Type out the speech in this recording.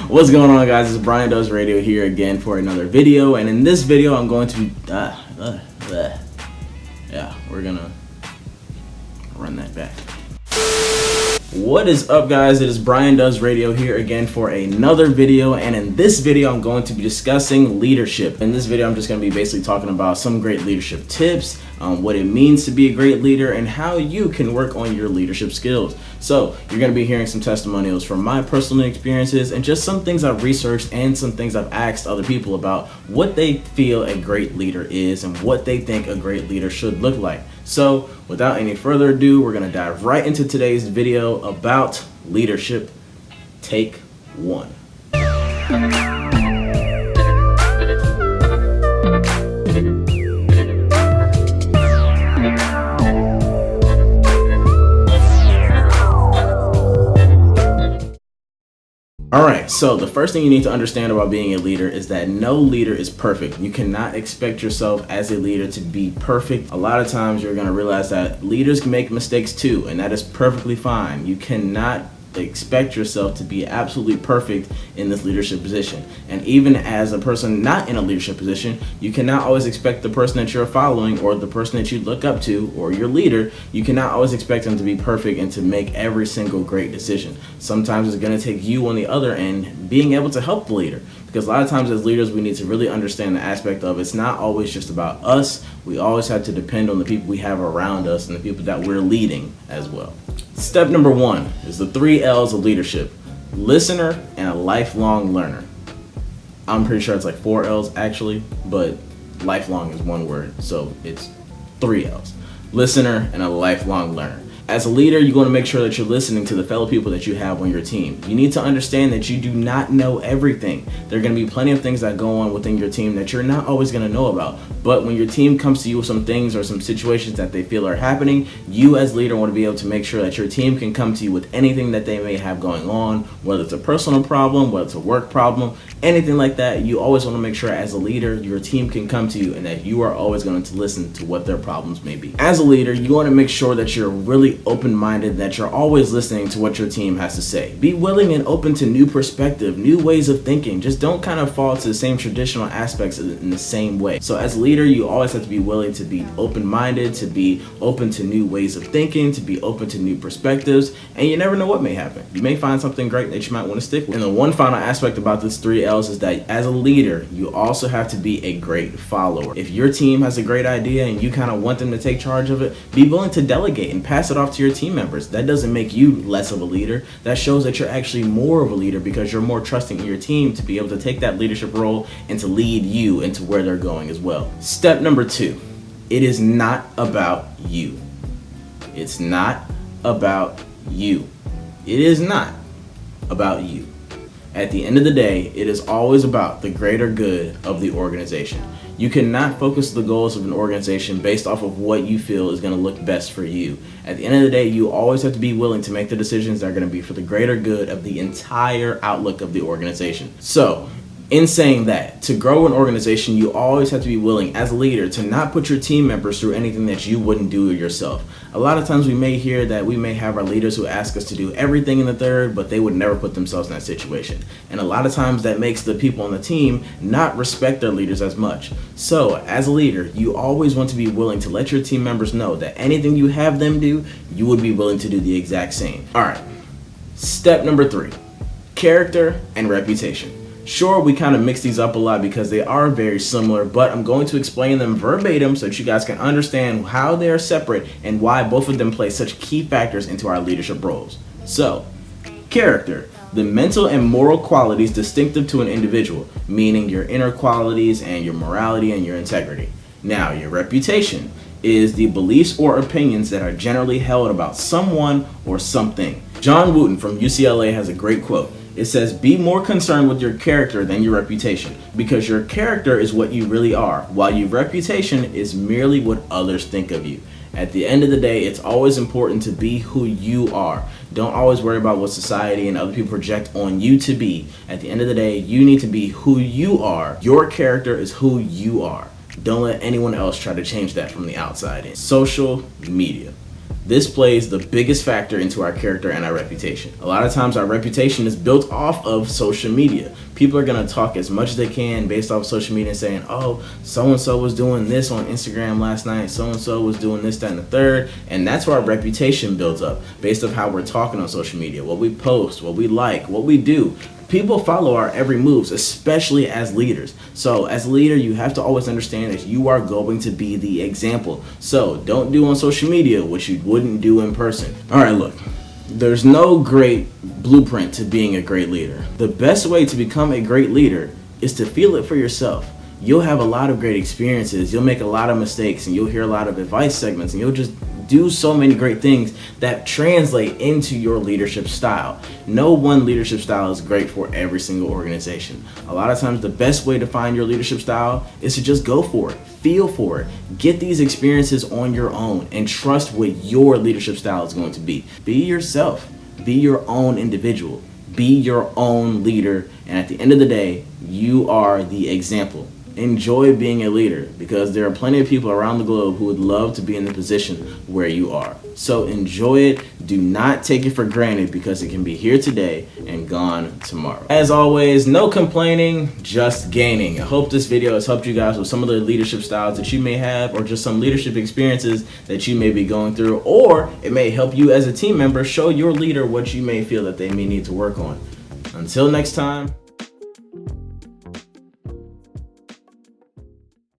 What's going on, guys? It's Brian Does Radio here again for another video, and in this video I'm going to be we're gonna run that back. What is up, guys? It is Brian Does Radio here again for another video, and in this video I'm going to be discussing leadership. In this video I'm just going to be basically talking about some great leadership tips, what it means to be a great leader, and how you can work on your leadership skills. So you're going to be hearing some testimonials from my personal experiences and just some things I've researched and some things I've asked other people about what they feel a great leader is and what they think a great leader should look like. So without any further ado, we're going to dive right into today's video about leadership. Take one. Alright, so the first thing you need to understand about being a leader is that no leader is perfect. You cannot expect yourself as a leader to be perfect. A lot of times you're going to realize that leaders make mistakes too, and that is perfectly fine. You cannot expect yourself to be absolutely perfect in this leadership position. And even as a person not in a leadership position, you cannot always expect the person that you're following or the person that you look up to or your leader, you cannot always expect them to be perfect and to make every single great decision. Sometimes it's going to take you on the other end being able to help the leader. Because a lot of times as leaders, we need to really understand the aspect of it's not always just about us. We always have to depend on the people we have around us and the people that we're leading as well. Step number one is the 3 L's of leadership: listener and a lifelong learner. I'm pretty sure it's like 4 L's actually, but lifelong is one word, so it's 3 L's. Listener and a lifelong learner. As a leader, you want to make sure that you're listening to the fellow people that you have on your team. You need to understand that you do not know everything. There are going to be plenty of things that go on within your team that you're not always going to know about. But when your team comes to you with some things or some situations that they feel are happening, you as leader want to be able to make sure that your team can come to you with anything that they may have going on, whether it's a personal problem, whether it's a work problem, anything like that. You always want to make sure as a leader, your team can come to you and that you are always going to listen to what their problems may be. As a leader, you want to make sure that you're really open-minded, that you're always listening to what your team has to say. Be willing and open to new perspective, new ways of thinking. Just don't kind of fall to the same traditional aspects in the same way. So as a leader, you always have to be willing to be open-minded, to be open to new ways of thinking, to be open to new perspectives, and you never know what may happen. You may find something great that you might want to stick with. And the one final aspect about this 3 L's is that as a leader, you also have to be a great follower. If your team has a great idea and you kind of want them to take charge of it, be willing to delegate and pass it off to your team members. That doesn't make you less of a leader. That shows that you're actually more of a leader because you're more trusting in your team to be able to take that leadership role and to lead you into where they're going as well. Step number 2, it is not about you. It's not about you. It is not about you. At the end of the day, it is always about the greater good of the organization. You cannot focus the goals of an organization based off of what you feel is going to look best for you. At the end of the day, you always have to be willing to make the decisions that are going to be for the greater good of the entire outlook of the organization. So, in saying that, to grow an organization, you always have to be willing as a leader to not put your team members through anything that you wouldn't do yourself. A lot of times we may hear that we may have our leaders who ask us to do everything in the third, but they would never put themselves in that situation. And a lot of times that makes the people on the team not respect their leaders as much. So as a leader, you always want to be willing to let your team members know that anything you have them do, you would be willing to do the exact same. All right, step number 3, character and reputation. Sure, we kind of mix these up a lot because they are very similar, but I'm going to explain them verbatim so that you guys can understand how they are separate and why both of them play such key factors into our leadership roles. So, character, the mental and moral qualities distinctive to an individual, meaning your inner qualities and your morality and your integrity. Now, your reputation is the beliefs or opinions that are generally held about someone or something. John Wooten from UCLA has a great quote. It says, be more concerned with your character than your reputation, because your character is what you really are, while your reputation is merely what others think of you. At the end of the day, it's always important to be who you are. Don't always worry about what society and other people project on you to be. At the end of the day, you need to be who you are. Your character is who you are. Don't let anyone else try to change that from the outside in. Social media. This plays the biggest factor into our character and our reputation. A lot of times our reputation is built off of social media. People are gonna talk as much as they can based off social media and saying, oh, so-and-so was doing this on Instagram last night, so-and-so was doing this, that, and the third. And that's where our reputation builds up based off how we're talking on social media, what we post, what we like, what we do. People follow our every moves, especially as leaders. So as a leader, you have to always understand that you are going to be the example. So don't do on social media what you wouldn't do in person. All right, look, there's no great blueprint to being a great leader. The best way to become a great leader is to feel it for yourself. You'll have a lot of great experiences, you'll make a lot of mistakes, and you'll hear a lot of advice segments, and you'll just do so many great things that translate into your leadership style. No one leadership style is great for every single organization. A lot of times the best way to find your leadership style is to just go for it, feel for it, get these experiences on your own, and trust what your leadership style is going to be. Be yourself, be your own individual, be your own leader, and at the end of the day, you are the example. Enjoy being a leader, because there are plenty of people around the globe who would love to be in the position where you are. So enjoy it. Do not take it for granted, because it can be here today and gone tomorrow. As always, no complaining, just gaining. I hope this video has helped you guys with some of the leadership styles that you may have, or just some leadership experiences that you may be going through, or it may help you as a team member show your leader what you may feel that they may need to work on. Until next time.